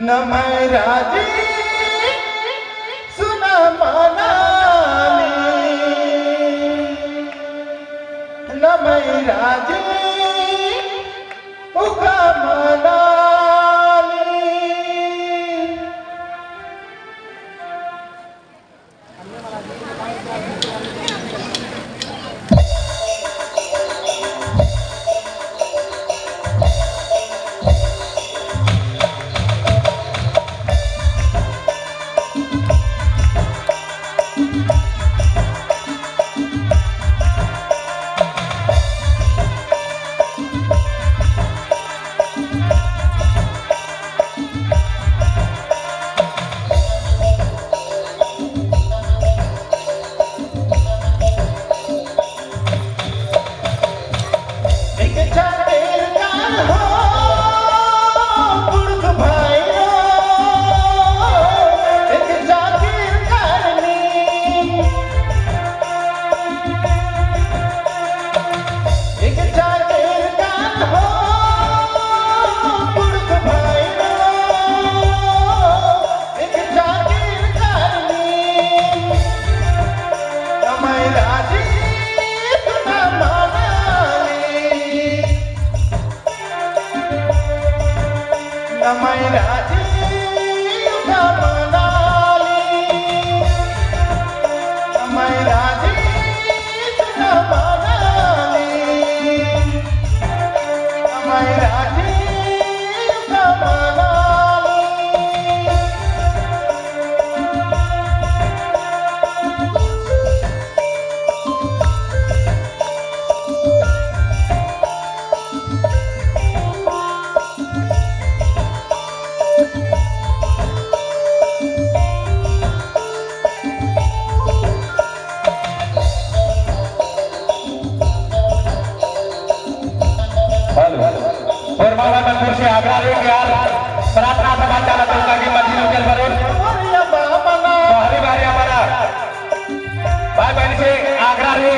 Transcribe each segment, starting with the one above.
न मैं राजी सुना मनाली, न मैं राजी उका मनाली। मैं राजी उका मनाली, मैं राजी उका मनाली, मैं राजी उका मनाली। और माला मंदिर से आगरा रोड यार प्रार्थना सभा चालक होगा कि मध्य लोकल भरोल बाहरी बाहरी हमारा भाई बहन से आगरा रे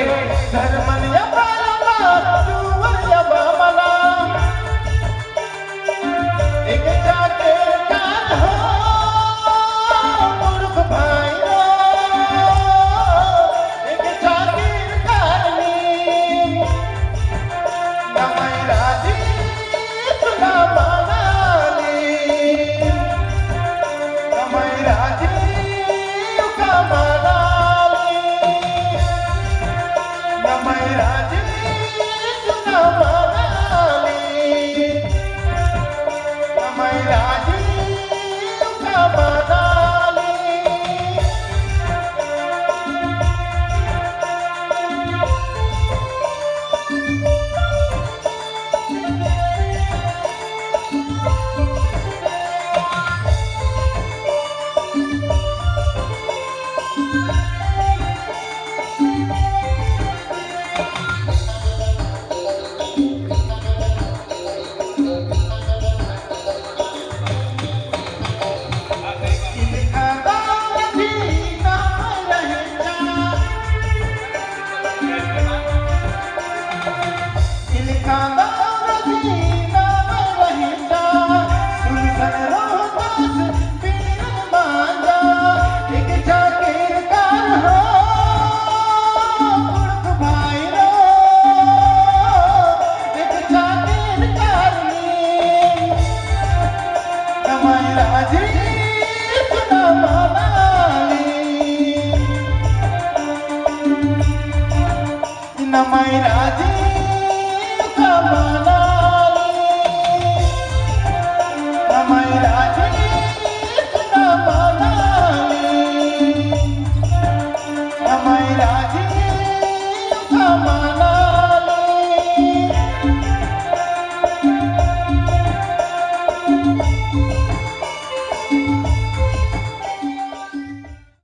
मैं राजी उका मनाली, मैं राजी उका मनाली, मैं राजी